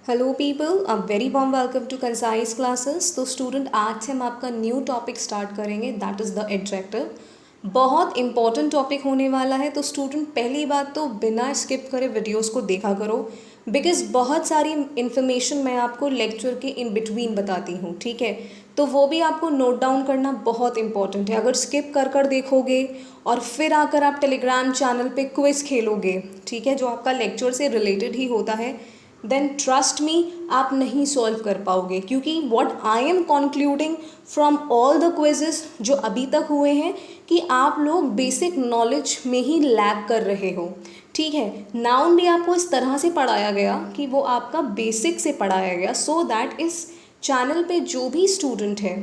Hello people, a very warm welcome to concise classes. तो student, आज से हम आपका न्यू टॉपिक स्टार्ट करेंगे, दैट इज़ द एडजेक्टिव। बहुत इंपॉर्टेंट टॉपिक होने वाला है। तो स्टूडेंट, पहली बात तो बिना स्किप करे वीडियोस को देखा करो, बिकॉज बहुत सारी इन्फॉर्मेशन मैं आपको लेक्चर के इन बिटवीन बताती हूँ, ठीक है। तो वो भी आपको नोट डाउन करना बहुत इंपॉर्टेंट है। अगर स्किप कर कर देखोगे और फिर आकर आप टेलीग्राम चैनल पे क्विज खेलोगे, ठीक है, जो आपका लेक्चर से रिलेटेड ही होता है, देन ट्रस्ट मी, आप नहीं सॉल्व कर पाओगे। क्योंकि what I am concluding from all the quizzes जो अभी तक हुए हैं कि आप लोग बेसिक नॉलेज में ही लैग कर रहे हो, ठीक है। नाउन भी आपको इस तरह से पढ़ाया गया कि वो आपका बेसिक से पढ़ाया गया, सो दैट इस चैनल पे जो भी स्टूडेंट है,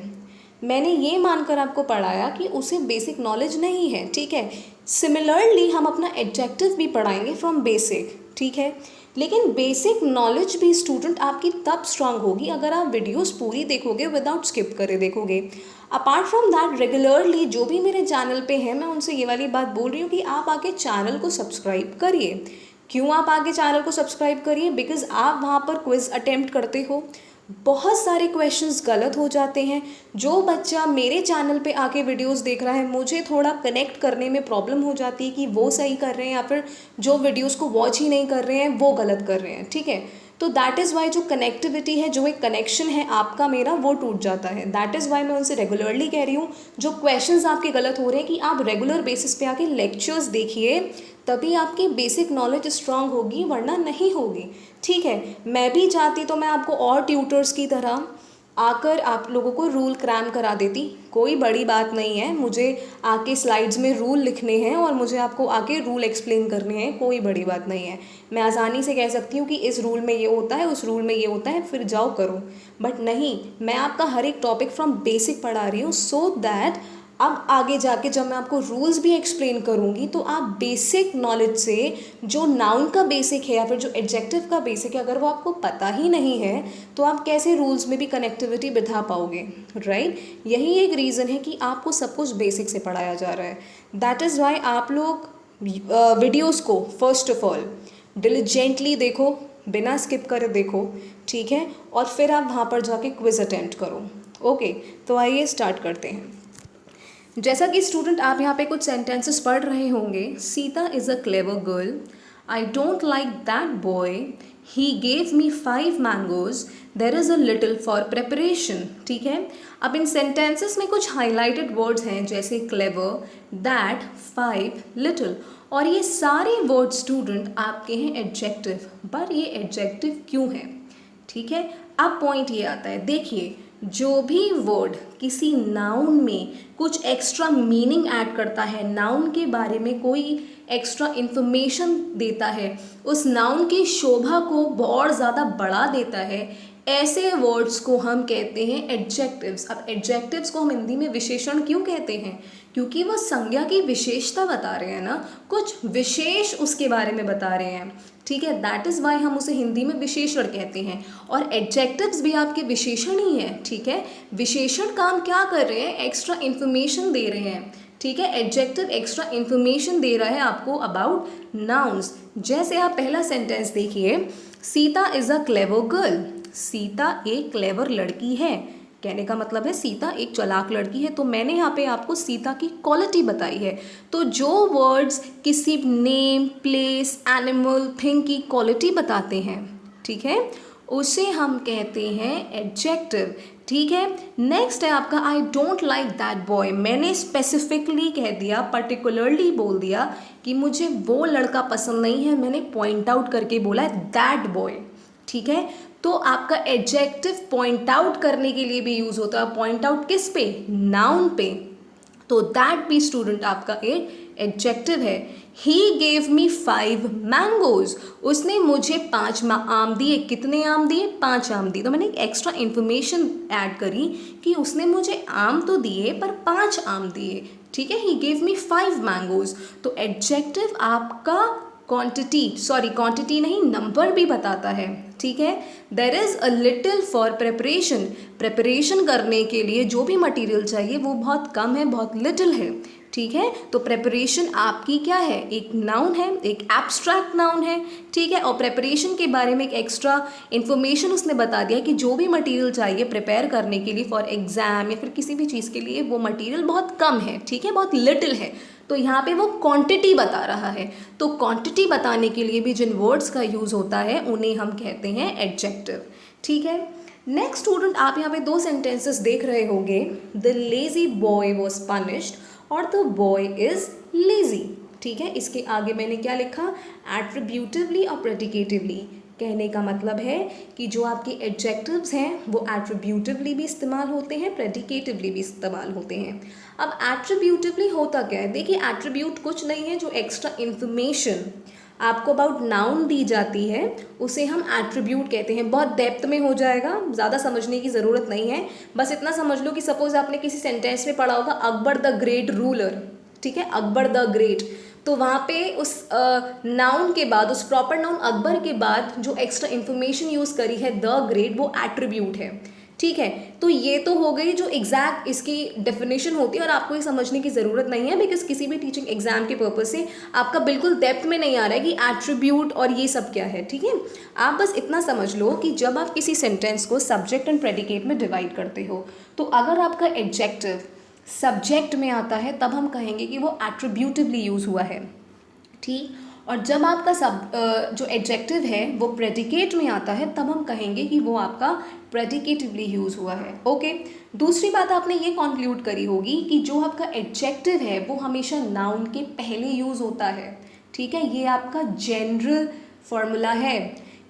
मैंने ये मानकर आपको पढ़ाया कि उसे बेसिक नॉलेज नहीं है, ठीक है। सिमिलरली हम अपना एडजेक्टिव भी पढ़ाएंगे फ्रॉम बेसिक, ठीक है। लेकिन बेसिक नॉलेज भी स्टूडेंट आपकी तब स्ट्रांग होगी अगर आप वीडियोस पूरी देखोगे, विदाउट स्किप करे देखोगे। अपार्ट फ्रॉम दैट, रेगुलरली जो भी मेरे चैनल पे हैं, मैं उनसे ये वाली बात बोल रही हूँ कि आप आके चैनल को सब्सक्राइब करिए। क्यों आप आगे चैनल को सब्सक्राइब करिए? बिकॉज आप वहाँ पर क्विज अटेम्प्ट करते हो, बहुत सारे क्वेश्चंस गलत हो जाते हैं। जो बच्चा मेरे चैनल पे आके वीडियोस देख रहा है, मुझे थोड़ा कनेक्ट करने में प्रॉब्लम हो जाती है कि वो सही कर रहे हैं या फिर जो वीडियोस को वॉच ही नहीं कर रहे हैं वो गलत कर रहे हैं, ठीक है। तो दैट इज़ वाई जो कनेक्टिविटी है, जो एक कनेक्शन है आपका मेरा, वो टूट जाता है। दैट इज़ वाई मैं उनसे रेगुलरली कह रही हूँ, जो क्वेश्चंस आपके गलत हो रहे हैं, कि आप रेगुलर बेसिस पे आके लेक्चर्स देखिए, तभी आपकी बेसिक नॉलेज स्ट्रांग होगी, वरना नहीं होगी, ठीक है। मैं भी चाहती तो मैं आपको और ट्यूटर्स की तरह आकर आप लोगों को रूल क्रैम करा देती, कोई बड़ी बात नहीं है। मुझे आके स्लाइड्स में रूल लिखने हैं और मुझे आपको आके रूल एक्सप्लेन करने हैं, कोई बड़ी बात नहीं है। मैं आसानी से कह सकती हूँ कि इस रूल में ये होता है, उस रूल में ये होता है, फिर जाओ करो। बट नहीं, मैं आपका हर एक टॉपिक फ्रॉम बेसिक पढ़ा रही हूँ, सो दैट अब आगे जाके जब मैं आपको रूल्स भी एक्सप्लेन करूँगी तो आप बेसिक नॉलेज से, जो नाउन का बेसिक है या फिर जो एडजेक्टिव का बेसिक है, अगर वो आपको पता ही नहीं है तो आप कैसे रूल्स में भी कनेक्टिविटी बिठा पाओगे, राइट। यही एक रीज़न है कि आपको सब कुछ बेसिक से पढ़ाया जा रहा है। दैट इज़ वाई आप लोग वीडियोज़ को फर्स्ट ऑफ ऑल डिलिजेंटली देखो, बिना स्किप करे देखो, ठीक है। और फिर आप वहाँ पर जाके क्विज अटेम्प्ट करो। ओके, तो आइए स्टार्ट करते हैं। जैसा कि स्टूडेंट आप यहाँ पे कुछ सेंटेंसेस पढ़ रहे होंगे, Sita is a clever girl, I don't like that boy, he gave me 5 mangoes, there is a little for preparation, ठीक है। अब इन सेंटेंसेस में कुछ हाईलाइटेड वर्ड्स हैं, जैसे क्लेवर, दैट, 5, लिटिल, और ये सारे वर्ड स्टूडेंट आपके हैं एडजेक्टिव। पर ये एडजेक्टिव क्यों है, ठीक है। अब पॉइंट ये आता है, देखिए, जो भी वर्ड किसी नाउन में कुछ एक्स्ट्रा मीनिंग ऐड करता है, नाउन के बारे में कोई एक्स्ट्रा इन्फॉर्मेशन देता है, उस नाउन की शोभा को बहुत ज़्यादा बढ़ा देता है, ऐसे वर्ड्स को हम कहते हैं एडजेक्टिव्स। अब एडजेक्टिव्स को हम हिंदी में विशेषण क्यों कहते हैं? क्योंकि वो संज्ञा की विशेषता बता रहे हैं ना, कुछ विशेष उसके बारे में बता रहे हैं, ठीक है। दैट इज़ वाई हम उसे हिंदी में विशेषण कहते हैं। और एडजेक्टिव्स भी आपके विशेषण ही हैं, ठीक है। विशेषण काम क्या कर रहे हैं? एक्स्ट्रा इन्फॉर्मेशन दे रहे हैं, ठीक है। एडजेक्टिव एक्स्ट्रा इन्फॉर्मेशन दे रहा है आपको अबाउट नाउन्स। जैसे आप पहला सेंटेंस देखिए, Sita is a clever girl, Sita एक क्लेवर लड़की है, कहने का मतलब है सीता एक चालाक लड़की है। तो मैंने यहाँ पे आपको सीता की क्वालिटी बताई है। तो जो वर्ड्स किसी नेम, प्लेस, एनिमल, थिंग की क्वालिटी बताते हैं, ठीक है, उसे हम कहते हैं एडजेक्टिव, ठीक है। नेक्स्ट है आपका I don't like that boy. मैंने स्पेसिफिकली कह दिया, पर्टिकुलरली बोल दिया कि मुझे वो लड़का पसंद नहीं है, मैंने पॉइंट आउट करके बोला है दैट बॉय, ठीक है। तो आपका एडजेक्टिव पॉइंट आउट करने के लिए भी यूज होता है। पॉइंट आउट किस पे? नाउन पे। तो दैट भी स्टूडेंट आपका एक एडजेक्टिव है। ही गेव मी 5 मैंगोज, उसने मुझे 5 आम दिए। कितने आम दिए? 5 आम दिए। तो मैंने एक एक्स्ट्रा इन्फॉर्मेशन ऐड करी कि उसने मुझे आम तो दिए पर 5 आम दिए, ठीक है। He gave me 5 mangoes. तो एडजेक्टिव आपका क्वांटिटी नहीं, नंबर भी बताता है, ठीक है। There is a little for preparation, preparation करने के लिए जो भी मटेरियल चाहिए वो बहुत कम है, बहुत लिटिल है, ठीक है। तो प्रेपरेशन आपकी क्या है, एक नाउन है, एक एब्स्ट्रैक्ट नाउन है, ठीक है। और प्रेपरेशन के बारे में एक एक्स्ट्रा इन्फॉर्मेशन उसने बता दिया कि जो भी मटेरियल चाहिए प्रिपेयर करने के लिए फॉर एग्जाम या फिर किसी भी चीज़ के लिए, वो मटेरियल बहुत कम है, ठीक है, बहुत लिटिल है। तो यहाँ पे वो क्वांटिटी बता रहा है। तो क्वांटिटी बताने के लिए भी जिन वर्ड्स का यूज़ होता है उन्हें हम कहते हैं एडजेक्टिव, ठीक है। नेक्स्ट स्टूडेंट, आप यहाँ पे दो सेंटेंसेस देख रहे होंगे, the lazy boy was punished और द बॉय इज लेजी, ठीक है। इसके आगे मैंने क्या लिखा, एट्रीब्यूटिवली और प्रेडिकेटिवली। कहने का मतलब है कि जो आपके एडजेक्टिव्स हैं वो एट्रीब्यूटिवली भी इस्तेमाल होते हैं, प्रेडिकेटिवली भी इस्तेमाल होते हैं। अब एट्रीब्यूटिवली होता क्या है, देखिए एट्रीब्यूट कुछ नहीं है, जो एक्स्ट्रा इन्फॉर्मेशन आपको अबाउट नाउन दी जाती है उसे हम एट्रीब्यूट कहते हैं। बहुत डेप्थ में हो जाएगा, ज़्यादा समझने की ज़रूरत नहीं है, बस इतना समझ लो कि सपोज आपने किसी सेंटेंस में पढ़ा होगा अकबर द ग्रेट रूलर, ठीक है, अकबर द ग्रेट, तो वहाँ पे उस नाउन के बाद, उस प्रॉपर नाउन अकबर के बाद जो एक्स्ट्रा इन्फॉर्मेशन यूज़ करी है द ग्रेट, वो एट्रीब्यूट है, ठीक है। तो ये तो हो गई जो एग्जैक्ट इसकी डेफिनेशन होती है, और आपको ये समझने की ज़रूरत नहीं है बिकॉज किसी भी टीचिंग एग्जाम के पर्पज़ से आपका बिल्कुल डेप्थ में नहीं आ रहा है कि एट्रीब्यूट और ये सब क्या है, ठीक है। आप बस इतना समझ लो कि जब आप किसी सेंटेंस को सब्जेक्ट एंड प्रेडिकेट में डिवाइड करते हो, तो अगर आपका एडजेक्टिव सब्जेक्ट में आता है तब हम कहेंगे कि वो एट्रीब्यूटिवली यूज़ हुआ है, ठीक। और जब आपका जो एडजेक्टिव है वो प्रेडिकेट में आता है तब हम कहेंगे कि वो आपका प्रेडिकेटिवली यूज़ हुआ है, ओके। दूसरी बात आपने ये कॉन्क्लूड करी होगी कि जो आपका एडजेक्टिव है वो हमेशा नाउन के पहले यूज़ होता है, ठीक है। ये आपका जनरल फॉर्मूला है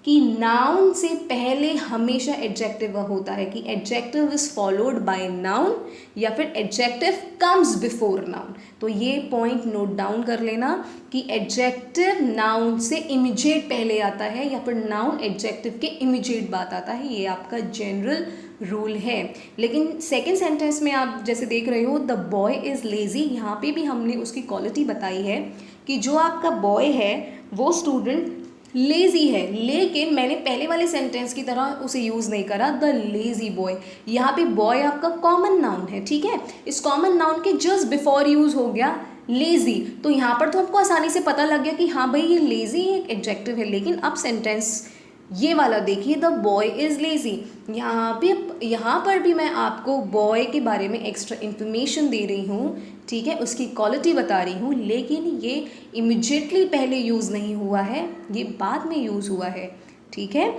कि नाउन से पहले हमेशा एडजेक्टिव होता है, कि adjective is followed by noun या फिर एडजेक्टिव कम्स बिफोर नाउन। तो ये पॉइंट नोट डाउन कर लेना कि एडजेक्टिव नाउन से इमीडिएट पहले आता है या फिर नाउन एडजेक्टिव के इमीडिएट बाद आता है, ये आपका जनरल रूल है। लेकिन सेकेंड सेंटेंस में आप जैसे देख रहे हो द बॉय इज़ लेज़ी, यहाँ पे भी हमने उसकी क्वालिटी बताई है कि जो आपका बॉय है वो स्टूडेंट लेज़ी है, लेकिन मैंने पहले वाले सेंटेंस की तरह उसे यूज़ नहीं करा द लेज़ी बॉय। यहाँ पे बॉय आपका कॉमन नाउन है, ठीक है। इस कॉमन नाउन के जस्ट बिफोर यूज़ हो गया लेज़ी, तो यहाँ पर तो आपको आसानी से पता लग गया कि हाँ भाई ये लेज़ी एक एडजेक्टिव है। लेकिन अब सेंटेंस ये वाला देखिए, द बॉय इज़ लेज़ी, यहाँ पर भी मैं आपको बॉय के बारे में एक्स्ट्रा इन्फॉर्मेशन दे रही हूँ, ठीक है, उसकी क्वालिटी बता रही हूँ, लेकिन ये इमिजिएटली पहले यूज़ नहीं हुआ है, ये बाद में यूज़ हुआ है, ठीक है।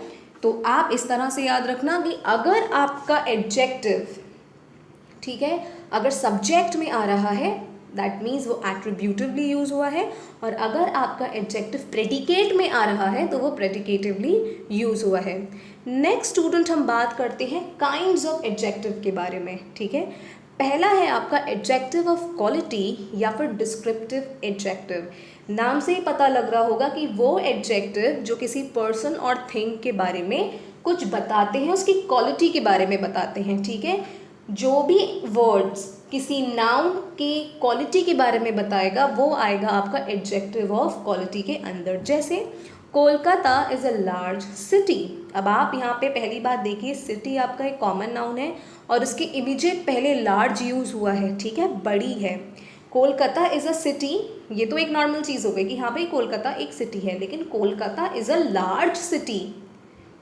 तो आप इस तरह से याद रखना कि अगर आपका एडजेक्टिव, ठीक है, अगर सब्जेक्ट में आ रहा है दैट मीन्स वो एट्रीब्यूटिवली यूज़ हुआ है, और अगर आपका एडजेक्टिव प्रेडिकेट में आ रहा है तो वो प्रेडिकेटिवली यूज़ हुआ है। नेक्स्ट स्टूडेंट, हम बात करते हैं काइंड्स ऑफ एडजेक्टिव के बारे में, ठीक है। पहला है आपका एडजेक्टिव ऑफ क्वालिटी या फिर डिस्क्रिप्टिव एडजेक्टिव। नाम से ही पता लग रहा होगा कि वो एडजेक्टिव जो किसी पर्सन और थिंग के बारे में कुछ बताते हैं, उसकी क्वालिटी के बारे में बताते हैं, ठीक है। जो भी वर्ड्स किसी नाउन की क्वालिटी के बारे में बताएगा वो आएगा आपका एडजेक्टिव ऑफ क्वालिटी के अंदर। जैसे Kolkata is a large city. अब आप यहाँ पे पहली बात देखिए, सिटी आपका एक कॉमन नाउन है और उसके इमीडिएट पहले लार्ज यूज़ हुआ है, ठीक है, बड़ी है। कोलकाता इज़ अ सिटी, ये तो एक नॉर्मल चीज़ हो गई कि हाँ भाई कोलकाता एक सिटी है, लेकिन Kolkata is a large city,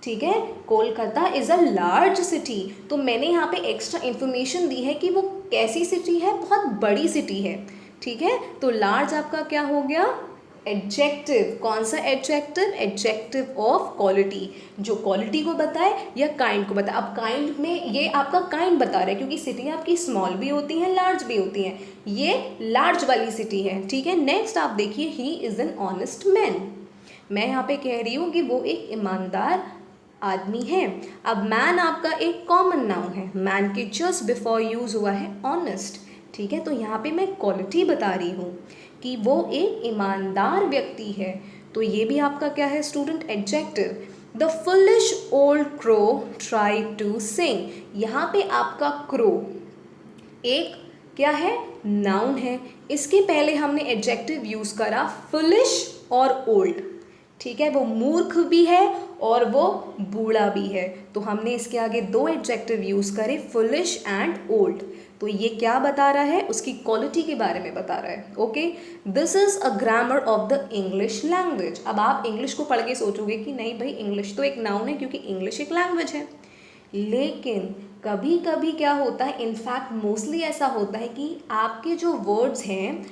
ठीक है, Kolkata is a large city. तो मैंने यहाँ पे एक्स्ट्रा इन्फॉर्मेशन दी है कि वो कैसी सिटी है, बहुत बड़ी सिटी है, ठीक है। तो लार्ज आपका क्या हो गया, एडजेक्टिव। कौन सा एडजेक्टिव, एडजेक्टिव ऑफ क्वालिटी, जो क्वालिटी को बताए या काइंड को बताए। अब काइंड में ये आपका काइंड बता रहा है क्योंकि सिटी आपकी स्मॉल भी होती हैं लार्ज भी होती हैं, ये लार्ज वाली सिटी है, ठीक है। नेक्स्ट आप देखिए, he is an honest man. मैं यहाँ पे कह रही हूँ कि वो एक ईमानदार आदमी है। अब मैन आपका एक कॉमन नाउन है, मैन के जस्ट बिफोर यूज़ हुआ है ऑनेस्ट, ठीक है। तो यहाँ पे मैं क्वालिटी बता रही हूँ कि वो एक ईमानदार व्यक्ति है। तो ये भी आपका क्या है student, adjective. The foolish old crow try to sing. यहाँ पे आपका क्रो एक क्या है, नाउन है। इसके पहले हमने एडजेक्टिव यूज़ करा फुलिश और ओल्ड, ठीक है, वो मूर्ख भी है और वो बूढ़ा भी है। तो हमने इसके आगे दो एडजेक्टिव यूज़ करे, फुलिश एंड ओल्ड। तो ये क्या बता रहा है, उसकी क्वालिटी के बारे में बता रहा है। Okay, this is a grammar of the English language. अब आप इंग्लिश को पढ़ के सोचोगे कि नहीं भाई इंग्लिश तो एक नाउन है क्योंकि इंग्लिश एक लैंग्वेज है, लेकिन कभी कभी क्या होता है, इनफैक्ट मोस्टली ऐसा होता है कि आपके जो वर्ड्स हैं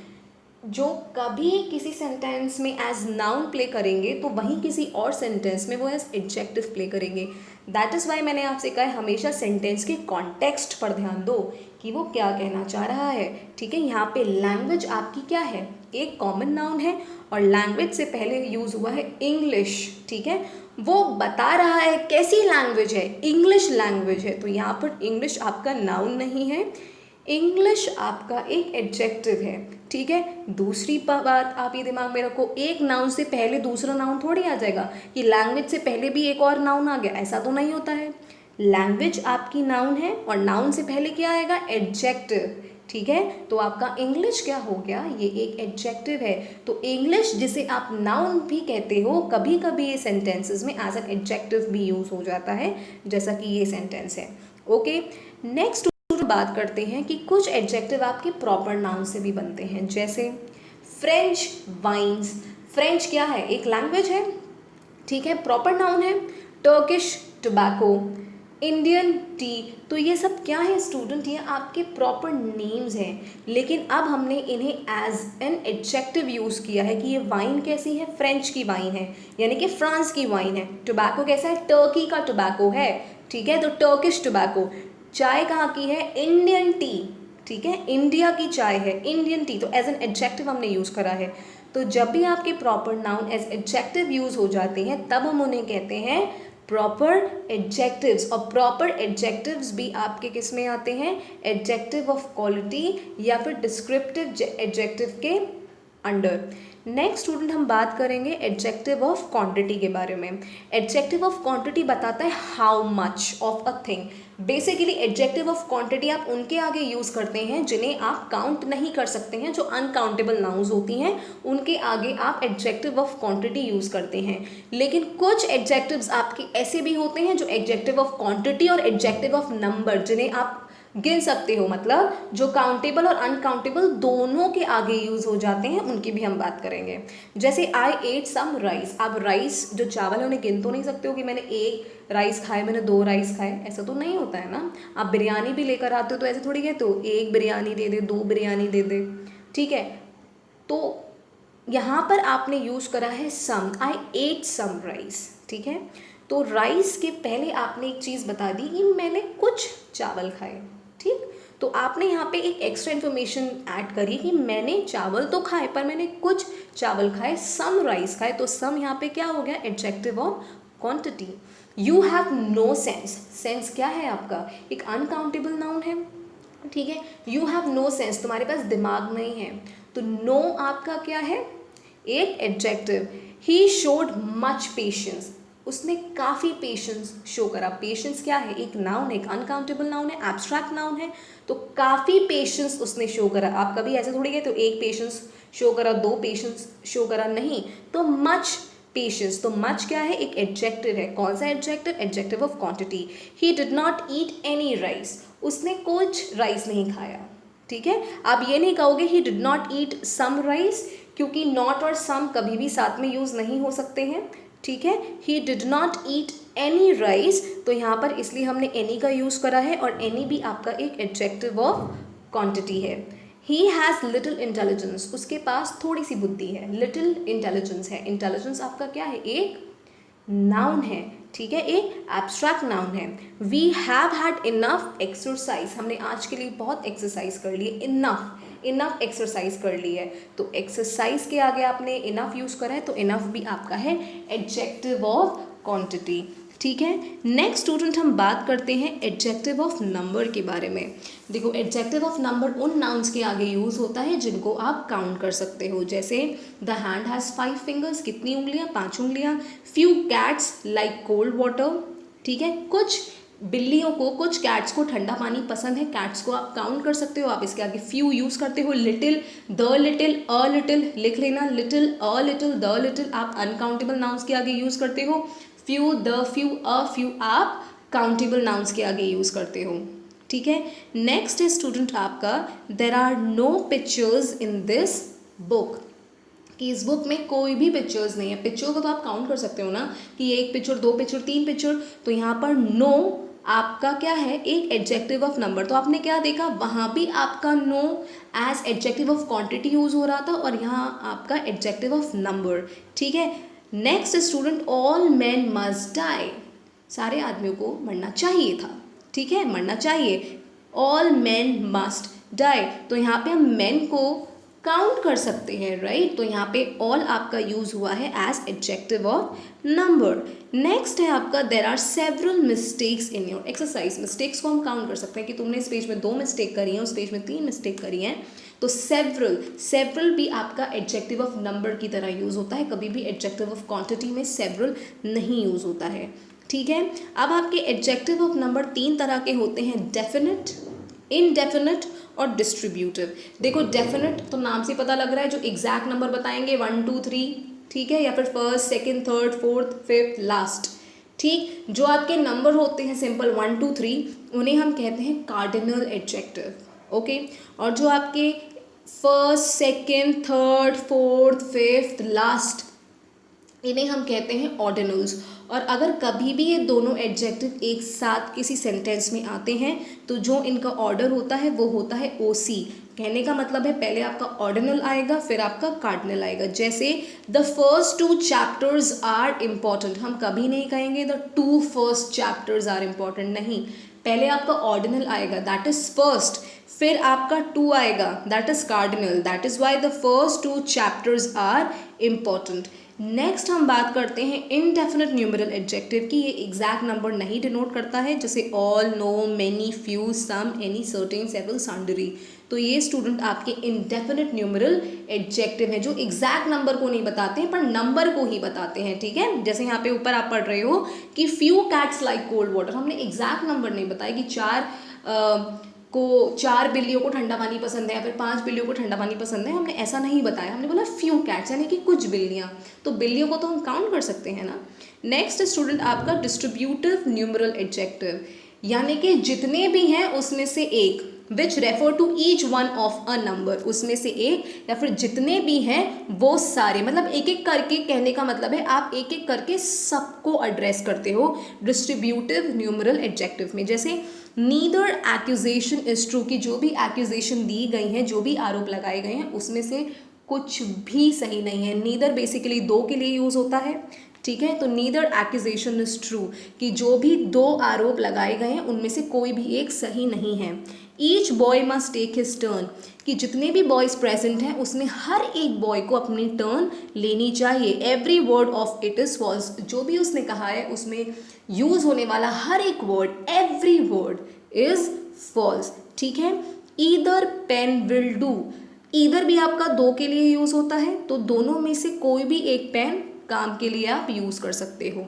जो कभी किसी सेंटेंस में एज नाउन प्ले करेंगे तो वहीं किसी और सेंटेंस में वो एज एडजेक्टिव प्ले करेंगे। दैट इज़ वाई मैंने आपसे कहा है हमेशा सेंटेंस के कॉन्टेक्स्ट पर ध्यान दो कि वो क्या कहना चाह रहा है। ठीक है, यहाँ पे लैंग्वेज आपकी क्या है, एक कॉमन नाउन है और लैंग्वेज से पहले यूज़ हुआ है इंग्लिश। ठीक है, वो बता रहा है कैसी लैंग्वेज है, इंग्लिश लैंग्वेज है, तो यहाँ पर इंग्लिश आपका नाउन नहीं है, इंग्लिश आपका एक एडजेक्टिव है। ठीक है, दूसरी बात आप ये दिमाग में रखो, एक नाउन से पहले दूसरा नाउन थोड़ी आ जाएगा कि लैंग्वेज से पहले भी एक और नाउन आ गया, ऐसा तो नहीं होता है। लैंग्वेज आपकी नाउन है और नाउन से पहले क्या आएगा, एडजेक्टिव। ठीक है, तो आपका इंग्लिश क्या हो गया, ये एक एडजेक्टिव है। तो इंग्लिश जिसे आप नाउन भी कहते हो, कभी कभी ये सेंटेंसेस में एज एन एडजेक्टिव भी यूज हो जाता है, जैसा कि ये सेंटेंस है। ओके, नेक्स्ट बात करते हैं कि कुछ एडजेक्टिव आपके प्रॉपर नाउन से भी बनते हैं, जैसे फ्रेंच वाइन्स। फ्रेंच क्या है, एक लैंग्वेज है। ठीक है, प्रॉपर नाउन है। टर्किश टोबैको, इंडियन टी, तो ये सब क्या है स्टूडेंट, ये आपके प्रॉपर नेम्स हैं, लेकिन अब हमने इन्हें एज एन एडजेक्टिव यूज़ किया है कि ये वाइन कैसी है, फ्रेंच की वाइन है, यानी कि फ्रांस की वाइन है। टोबैको कैसा है, टर्की का टोबैको है। ठीक है, तो टर्किश टोबैको। चाय कहाँ की है, इंडियन टी। ठीक है, इंडिया की चाय है, इंडियन टी, तो एज एन एडजेक्टिव हमने यूज़ करा है। तो जब भी आपके proper noun as adjective use हो जाते हैं तब हम उन्हें कहते हैं प्रॉपर एडजेक्टिव्स। और प्रॉपर एडजेक्टिव्स भी आपके किस में आते हैं, एडजेक्टिव ऑफ क्वालिटी या फिर डिस्क्रिप्टिव एडजेक्टिव के अंडर। नेक्स्ट स्टूडेंट हम बात करेंगे एडजेक्टिव ऑफ क्वांटिटी के बारे में। एडजेक्टिव ऑफ क्वांटिटी बताता है how much of a thing. Basically adjective of quantity आप उनके आगे यूज़ करते हैं जिन्हें आप काउंट नहीं कर सकते हैं, जो अनकाउंटेबल नाउन्स होती हैं उनके आगे आप एडजेक्टिव ऑफ क्वांटिटी यूज़ करते हैं। लेकिन कुछ एडजेक्टिव्स आपके ऐसे भी होते हैं जो एडजेक्टिव ऑफ क्वांटिटी और एडजेक्टिव ऑफ नंबर, जिन्हें आप गिन सकते हो, मतलब जो काउंटेबल और अनकाउंटेबल दोनों के आगे यूज़ हो जाते हैं, उनकी भी हम बात करेंगे। जैसे आई एट सम राइस। आप राइस जो चावल है उन्हें गिन तो नहीं सकते हो कि मैंने एक राइस खाए, मैंने 2 राइस खाए, ऐसा तो नहीं होता है ना। आप बिरयानी भी लेकर आते हो तो ऐसे थोड़ी कहते हो एक बिरयानी दे दे, 2 बिरयानी दे दे। ठीक है, तो यहाँ पर आपने यूज़ करा है सम, आई एट सम राइस। ठीक है, तो राइस के पहले आपने एक चीज़ बता दी कि मैंने कुछ चावल खाए। ठीक, तो आपने यहाँ पे एक एक्स्ट्रा इन्फॉर्मेशन ऐड करी कि मैंने चावल तो खाए पर मैंने कुछ चावल खाए, सम राइस खाए। तो सम यहाँ पे क्या हो गया, adjective of quantity. You have no sense. Sense क्या है आपका, एक अनकाउंटेबल नाउन है। ठीक है, यू हैव नो सेंस, तुम्हारे पास दिमाग नहीं है। तो नो आपका क्या है, एक adjective. He showed much patience, उसने काफ़ी पेशेंस शो करा। पेशेंस क्या है, एक नाउन है, एक अनकाउंटेबल नाउन है, एब्स्ट्रैक्ट नाउन है, तो काफ़ी पेशेंस उसने शो करा। आप कभी ऐसे थोड़ी गए तो एक पेशेंस शो करा, 2 पेशेंस शो करा, नहीं, तो मच पेशेंस। तो मच क्या है, एक एडजेक्टिव है। कौन सा adjective, adjective of quantity. He did not eat any rice, उसने कुछ राइस नहीं खाया। ठीक है, आप ये नहीं कहोगे he did not eat some rice, क्योंकि नॉट और सम कभी भी साथ में यूज़ नहीं हो सकते हैं। ठीक है, ही did not eat any rice, तो यहाँ पर इसलिए हमने एनी का यूज़ करा है, और एनी भी आपका एक एडजेक्टिव ऑफ क्वांटिटी है। ही हैज़ लिटिल इंटेलिजेंस, उसके पास थोड़ी सी बुद्धि है, लिटिल इंटेलिजेंस है। इंटेलिजेंस आपका क्या है, एक नाउन है। ठीक है, एक एब्स्ट्रैक्ट नाउन है। We have had enough exercise, हमने आज के लिए बहुत एक्सरसाइज कर ली, इनफ एक्सरसाइज कर ली है। तो एक्सरसाइज के आगे आपने इनफ यूज़ करा है, तो इनफ भी आपका है एडजेक्टिव ऑफ क्वांटिटी। ठीक है, नेक्स्ट स्टूडेंट हम बात करते हैं एडजेक्टिव ऑफ नंबर के बारे में। देखो, एडजेक्टिव ऑफ नंबर उन नाउन्स के आगे यूज़ होता है जिनको आप काउंट कर सकते हो। जैसे द हैंड हैज़ 5 फिंगर्स, कितनी उंगलियां, 5 उंगलियां। Few cats like cold water. ठीक है, कुछ बिल्लियों को, कुछ कैट्स को ठंडा पानी पसंद है। कैट्स को आप काउंट कर सकते हो, आप इसके आगे फ्यू यूज़ करते हो। Little, the little, a little लिख लेना, little, a little, the little आप अनकाउंटेबल नाउन्स के आगे यूज़ करते हो। Few, the few, a few आप काउंटेबल नाउन्स के आगे यूज़ करते हो। ठीक है। नेक्स्ट है स्टूडेंट आपका there are no pictures in this book, कि इस बुक में कोई भी पिक्चर्स नहीं है। पिक्चर को तो आप काउंट कर सकते हो ना कि एक पिक्चर, दो पिक्चर, तीन पिक्चर, तो यहाँ पर नो आपका क्या है, एक एडजेक्टिव ऑफ नंबर। तो आपने क्या देखा, वहाँ भी आपका no as adjective of quantity use हो रहा था और यहाँ आपका एडजेक्टिव ऑफ नंबर, ठीक है। Next student all man must die, सारे आदमियों को मरना चाहिए था, ठीक है, मरना चाहिए। ऑल मैन मस्ट डाई, तो यहाँ पे हम मैन को काउंट कर सकते हैं, राइट। तो यहाँ पे ऑल आपका यूज हुआ है as adjective of number. Next है आपका there are several mistakes in your exercise. Mistakes को हम काउंट कर सकते हैं कि तुमने इस पेज में 2 मिस्टेक करी हैं, उस पेज में 3 मिस्टेक करी हैं। तो सेवरल भी आपका एडजेक्टिव ऑफ नंबर की तरह यूज होता है, कभी भी एडजेक्टिव ऑफ क्वांटिटी में सेवरल नहीं यूज होता है, ठीक है। अब आपके एडजेक्टिव ऑफ नंबर 3 तरह के होते हैं, डेफिनेट, इनडेफिनेट और डिस्ट्रीब्यूटिव। देखो डेफिनेट तो नाम से पता लग रहा है, जो एग्जैक्ट नंबर बताएंगे 1 2 3, ठीक है, या फिर first, second, third, fourth, fifth, last, ठीक। जो आपके नंबर होते हैं सिंपल 1 2 3, उन्हें हम कहते हैं कार्डिनल एडजेक्टिव, ओके। और जो आपके first, second, third, fourth, fifth, last, इन्हें हम कहते हैं ऑर्डिनल्स। और अगर कभी भी ये दोनों एडजेक्टिव एक साथ किसी सेंटेंस में आते हैं तो जो इनका ऑर्डर होता है वो होता है ओसी। कहने का मतलब है पहले आपका ऑर्डिनल आएगा फिर आपका कार्डिनल आएगा। जैसे the first 2 chapters are important, हम कभी नहीं कहेंगे the 2 first chapters are important, नहीं, पहले आपका ऑर्डिनल आएगा दैट इज फर्स्ट, फिर आपका 2 आएगा that is cardinal, that is why the first 2 chapters are important. Next हम बात करते हैं इनडेफिनेट न्यूमेरल एडजेक्टिव की। ये एग्जैक्ट नंबर नहीं डिनोट करता है, जैसे ऑल, नो, मेनी, फ्यू, सम, एनी, सर्टेन, सेवरल, सन्डरी। तो ये स्टूडेंट आपके इनडेफिनेट न्यूमेरल एडजेक्टिव हैं जो एग्जैक्ट नंबर को नहीं बताते हैं पर नंबर को ही बताते हैं, ठीक है। जैसे यहाँ पे ऊपर आप पढ़ रहे हो कि few cats like cold water, हमने एग्जैक्ट नंबर नहीं बताया कि 4 बिल्लियों को ठंडा पानी पसंद है या फिर 5 बिल्लियों को ठंडा पानी पसंद है, हमने ऐसा नहीं बताया, हमने बोला फ्यू कैट्स यानी कि कुछ बिल्लियाँ। तो बिल्लियों को तो हम काउंट कर सकते हैं ना। नेक्स्ट स्टूडेंट आपका डिस्ट्रीब्यूटिव न्यूमेरल एडजेक्टिव, यानी कि जितने भी हैं उसमें से एक, which refer to each one of a number, उसमें से एक या फिर जितने भी हैं वो सारे, मतलब एक एक करके कहने का मतलब है आप एक एक करके सबको एड्रेस करते हो डिस्ट्रीब्यूटिव न्यूमेरल एडजेक्टिव में। जैसे नीदर एक्यूजेशन इज ट्रू, की जो भी एक्यूजेशन दी गई हैं, जो भी आरोप लगाए गए हैं उसमें से कुछ भी सही नहीं है। नीदर बेसिकली 2 के लिए यूज होता है, ठीक है। तो नीदर एक्यूजेशन इज ट्रू, कि जो भी 2 आरोप लगाए गए हैं उनमें से कोई भी एक सही नहीं है। Each boy must take his turn, कि जितने भी बॉयज़ प्रेजेंट हैं उसमें हर एक बॉय को अपनी टर्न लेनी चाहिए। Every word of it is false, जो भी उसने कहा है उसमें यूज़ होने वाला हर एक word, every word is false, ठीक है। Either pen will do, either भी आपका 2 के लिए यूज़ होता है, तो दोनों में से कोई भी एक पेन काम के लिए आप यूज़ कर सकते हो,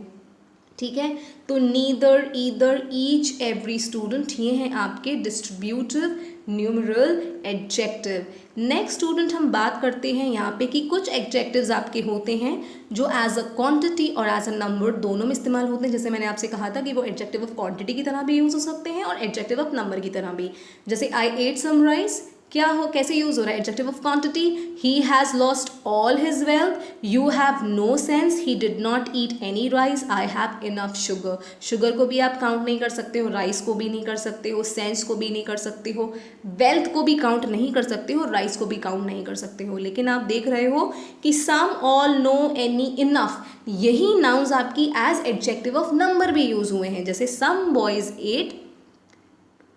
ठीक है। तो neither, either, each, every student, ये हैं आपके distributive numeral adjective. Next student हम बात करते हैं यहाँ पे कि कुछ एडजेक्टिव्स आपके होते हैं जो एज अ क्वांटिटी और एज अ नंबर दोनों में इस्तेमाल होते हैं। जैसे मैंने आपसे कहा था कि वो एडजेक्टिव ऑफ क्वांटिटी की तरह भी यूज़ हो सकते हैं और एडजेक्टिव ऑफ नंबर की तरह भी। जैसे आई एट सम राइस, क्या हो, कैसे यूज हो रहा है, adjective of quantity. He has lost all his wealth, you have no sense, he did not eat any rice, I have enough sugar. Sugar को भी आप काउंट नहीं कर सकते हो, राइस को भी नहीं कर सकते हो, सेंस को भी नहीं कर सकते हो, वेल्थ को भी काउंट नहीं कर सकते हो, राइस को भी काउंट नहीं कर सकते हो। लेकिन आप देख रहे हो कि some, all, no, any, enough, यही नाउन्स आपकी एज एडजेक्टिव ऑफ नंबर भी यूज हुए हैं। जैसे some boys eight,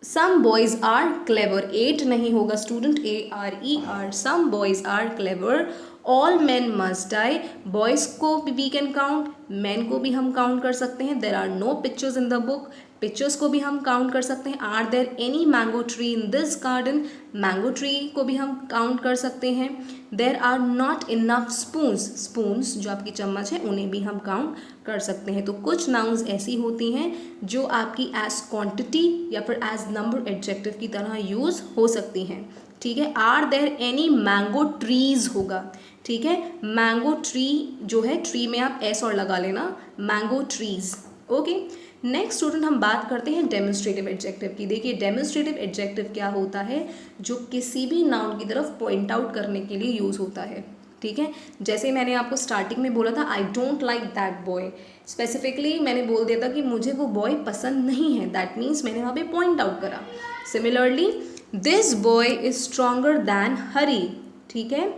some boys are clever, 8 नहीं होगा student, ARER, some boys are clever. All man must die, boys को भी कैन काउंट, मैन को भी हम काउंट कर सकते हैं। There are no pictures in the book, pictures को भी हम काउंट कर सकते हैं। Are there any mango tree in this garden, mango tree को भी हम काउंट कर सकते हैं। There are not enough spoons, spoons जो आपकी चम्मच है उन्हें भी हम काउंट कर सकते हैं। तो कुछ नाउन्स ऐसी होती हैं जो आपकी एज क्वांटिटी या फिर एज नंबर एडजेक्टिव की तरह यूज़ हो सकती हैं, ठीक है। Are there any mango trees होगा, ठीक है। मैंगो ट्री जो है, ट्री में आप एस और लगा लेना, mango trees, okay, next student हम बात करते हैं डेमोन्स्ट्रेटिव एडजेक्टिव की। देखिए डेमोन्स्ट्रेटिव एडजेक्टिव क्या होता है, जो किसी भी नाउन की तरफ पॉइंट आउट करने के लिए यूज़ होता है। ठीक है, जैसे मैंने आपको स्टार्टिंग में बोला था I don't like that boy, specifically मैंने बोल दिया था कि मुझे वो बॉय पसंद नहीं है, दैट मीन्स मैंने वहाँ पे पॉइंट आउट करा। Similarly this boy is stronger than Hari, ठीक है,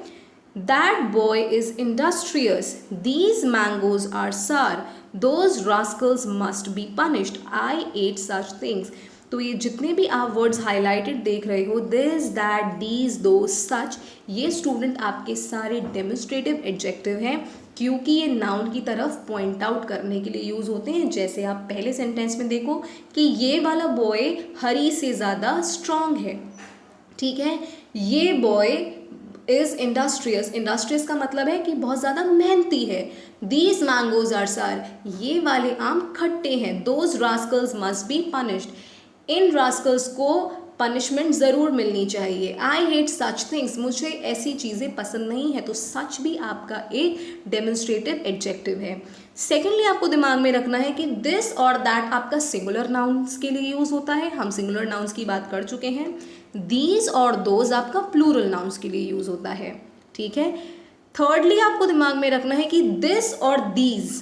that boy is industrious, these mangoes are sour, those rascals must be punished, I hate such things. तो ये जितने भी आप वर्ड्स हाईलाइटेड देख रहे हो, दिस दैट दीज दो सच, ये स्टूडेंट आपके सारे डेमोन्स्ट्रेटिव एडजेक्टिव हैं, क्योंकि ये नाउन की तरफ पॉइंट आउट करने के लिए यूज़ होते हैं। जैसे आप पहले सेंटेंस में देखो कि ये वाला बॉय हरी से ज़्यादा स्ट्रांग है, ठीक है, ये बॉय इज इंडस्ट्रियस, इंडस्ट्रियस का मतलब है कि बहुत ज़्यादा मेहनती है। दीज मैंगोज आर सार, ये वाले आम खट्टे हैं। Those rascals must be punished, in Rascals को पनिशमेंट ज़रूर मिलनी चाहिए। आई हेट सच थिंग्स, मुझे ऐसी चीज़ें पसंद नहीं है। तो सच भी आपका एक डेमोन्स्ट्रेटिव एडजेक्टिव है। सेकेंडली आपको दिमाग में रखना है कि दिस और दैट आपका सिंगुलर नाउन्स के लिए यूज़ होता है, हम सिंगुलर नाउन्स की बात कर चुके हैं। दीज और दोज आपका प्लूरल नाउन्स के लिए यूज़ होता है, ठीक है। थर्डली आपको दिमाग में रखना है कि दिस और दीज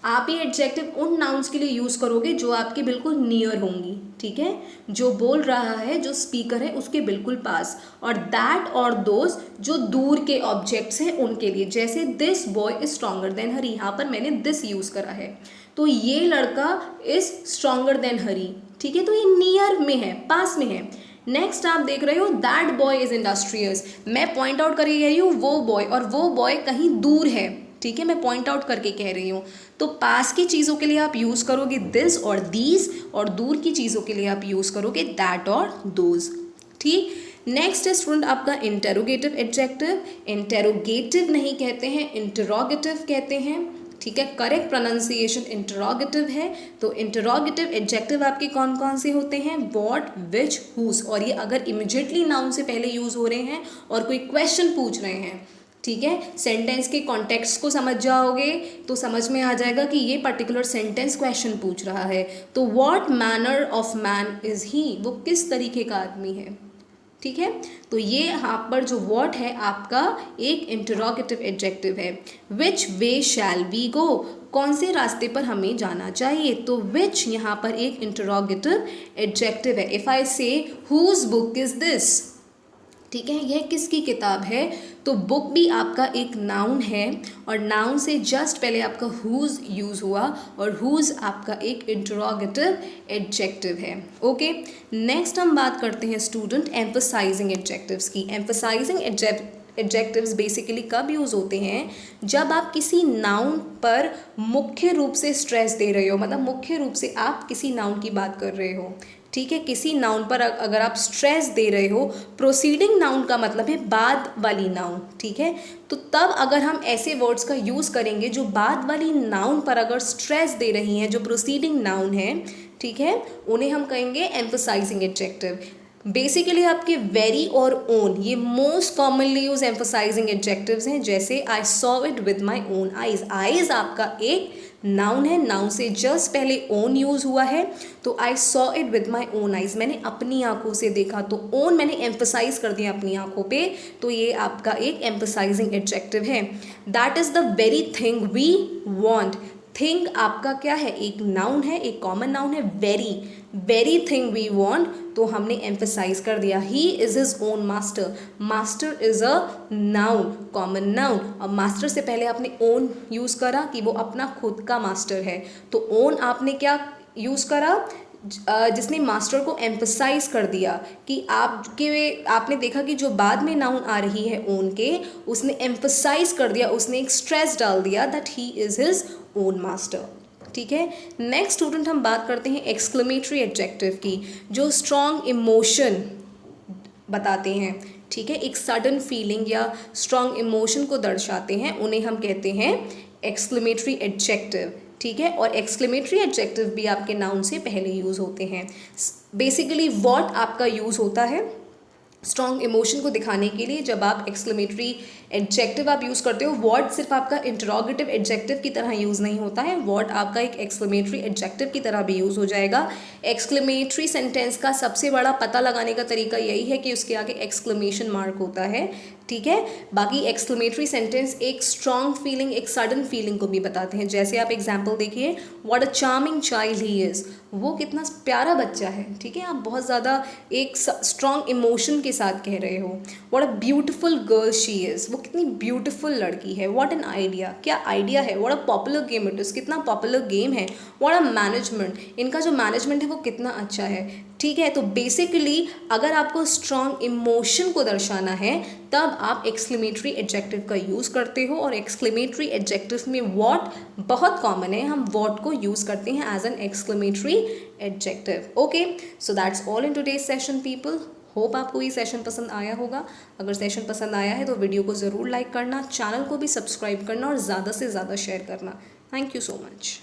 आप ये एडजेक्टिव उन नाउन्स के लिए यूज़ करोगे जो आपके बिल्कुल नियर होंगी, ठीक है, जो बोल रहा है, जो स्पीकर है उसके बिल्कुल पास। और दैट और दोज जो दूर के ऑब्जेक्ट्स हैं उनके लिए, जैसे this boy is stronger than Hari, यहाँ पर मैंने दिस यूज़ करा है, तो ये लड़का इज स्ट्रॉन्गर देन हरी, ठीक है, तो ये नियर में है, पास में है। नेक्स्ट आप देख रहे हो दैट बॉय इज इंडस्ट्रियस, मैं पॉइंट आउट करके कह रही हूँ वो बॉय, और वो बॉय कहीं दूर है, ठीक है, मैं पॉइंट आउट करके कह रही हूँ। तो पास की चीज़ों के लिए आप यूज़ करोगे दिस और दीज, और दूर की चीज़ों के लिए आप यूज़ करोगे दैट और दोज, ठीक। नेक्स्ट है स्टूडेंट आपका इंटेरोगेटिव एडजेक्टिव। इंटेरोगेटिव नहीं कहते हैं, इंटरोगेटिव कहते हैं, ठीक है, करेक्ट प्रोनाउंसिएशन इंटरोगेटिव है। तो इंटरोगेटिव एडजेक्टिव आपके कौन कौन से होते हैं, व्हाट, विच, हुज, और ये अगर इमिजिएटली नाउन से पहले यूज़ हो रहे हैं और कोई क्वेश्चन पूछ रहे हैं, ठीक है, सेंटेंस के कॉन्टेक्स्ट को समझ जाओगे तो समझ में आ जाएगा कि ये पर्टिकुलर सेंटेंस क्वेश्चन पूछ रहा है। तो what manner of man is he, वो किस तरीके का आदमी है, ठीक है। तो ये यहाँ पर जो व्हाट है आपका एक इंटरोगेटिव एडजेक्टिव है। विच वे शैल वी गो, कौन से रास्ते पर हमें जाना चाहिए, तो विच यहाँ पर एक इंटरोगेटिव एडजेक्टिव है। इफ़ आई से हुज बुक इज़ दिस, ठीक है, यह किसकी किताब है, तो बुक भी आपका एक नाउन है, और नाउन से जस्ट पहले आपका हुज यूज़ हुआ, और हुज आपका एक इंटरोगेटिव एडजेक्टिव है। ओके, नेक्स्ट हम बात करते हैं स्टूडेंट एम्फसाइजिंग एडजेक्टिव्स की। एम्फसाइजिंग एडजेक्टिव्स बेसिकली कब यूज़ होते हैं, जब आप किसी नाउन पर मुख्य रूप से स्ट्रेस दे रहे हो, मतलब मुख्य रूप से आप किसी नाउन की बात कर रहे हो, ठीक है, किसी नाउन पर अगर आप स्ट्रेस दे रहे हो, प्रोसीडिंग नाउन का मतलब है बाद वाली नाउन, ठीक है, तो तब अगर हम ऐसे वर्ड्स का यूज़ करेंगे जो बाद वाली नाउन पर अगर स्ट्रेस दे रही हैं, जो प्रोसीडिंग नाउन है, ठीक है, उन्हें हम कहेंगे एम्फसाइजिंग एडजेक्टिव। बेसिकली आपके वेरी और ओन, ये most commonly use emphasising adjectives हैं। जैसे I saw it with my own eyes, eyes आपका एक नाउन है, नाउन से जस्ट पहले ओन यूज़ हुआ है, तो I saw it with my own eyes, मैंने अपनी आंखों से देखा, तो ओन मैंने एम्फसाइज कर दिया अपनी आंखों पे, तो ये आपका एक एम्फसाइजिंग एडजेक्टिव है। That is the very thing we want, thing आपका क्या है, एक नाउन है, एक कॉमन नाउन है, very, very thing we want, तो हमने एम्फसाइज कर दिया। He is his own master, master is a noun, common noun, और मास्टर से पहले आपने ओन यूज़ करा कि वो अपना खुद का मास्टर है, तो ओन आपने क्या यूज़ करा, जिसने मास्टर को एम्फसाइज कर दिया कि आपने देखा कि जो बाद में नाउन आ रही है ओन के, उसने एम्फसाइज कर दिया, उसने एक स्ट्रेस डाल दिया that he is his own master, ठीक है। नेक्स्ट स्टूडेंट हम बात करते हैं एक्सक्लेमेटरी एडजेक्टिव की, जो स्ट्रॉन्ग इमोशन बताते हैं, ठीक है, एक सडन फीलिंग या स्ट्रॉन्ग इमोशन को दर्शाते हैं, उन्हें हम कहते हैं एक्सक्लेमेटरी एडजेक्टिव, ठीक है। और एक्सक्लेमेटरी एडजेक्टिव भी आपके नाउन से पहले यूज़ होते हैं। बेसिकली व्हाट आपका यूज़ होता है, स्ट्रॉन्ग इमोशन को दिखाने के लिए जब आप एक्सक्लेमेटरी एडजेक्टिव आप यूज़ करते हो, व्हाट सिर्फ आपका इंटरोगेटिव एडजेक्टिव की तरह यूज़ नहीं होता है, व्हाट आपका एक एक्सक्लेमेटरी एडजेक्टिव की तरह भी यूज़ हो जाएगा। एक्सक्लेमेटरी सेंटेंस का सबसे बड़ा पता लगाने का तरीका यही है कि उसके आगे एक्सक्लेमेशन मार्क होता है, ठीक है। बाकी एक्सक्लेमेटरी सेंटेंस एक स्ट्रॉन्ग फीलिंग, एक सडन फीलिंग को भी बताते हैं। जैसे आप एग्जाम्पल देखिए, what a charming child he is, वो कितना प्यारा बच्चा है, ठीक है। आप बहुत ज़्यादा एक स्ट्रॉन्ग इमोशन के साथ कह रहे हो। What a beautiful girl she is, वो कितनी ब्यूटिफुल लड़की है। व्हाट एन आइडिया, क्या आइडिया है। What a popular game it is, कितना पॉपुलर गेम है। व्हाट अ मैनेजमेंट, इनका जो मैनेजमेंट है वो कितना अच्छा है, ठीक है। तो बेसिकली अगर आपको स्ट्रॉन्ग इमोशन को दर्शाना है तब आप एक्सक्लेमेटरी एडजेक्टिव का यूज़ करते हो, और एक्सक्लेमेटरी एडजेक्टिव में व्हाट बहुत कॉमन है, हम व्हाट को यूज़ करते हैं as an exclamatory adjective. Okay, so that's all in today's session people. Hope आपको ये सेशन पसंद आया होगा। अगर सेशन पसंद आया है तो वीडियो को ज़रूर लाइक करना, चैनल को भी सब्सक्राइब करना और ज़्यादा से ज़्यादा शेयर करना। Thank you so much.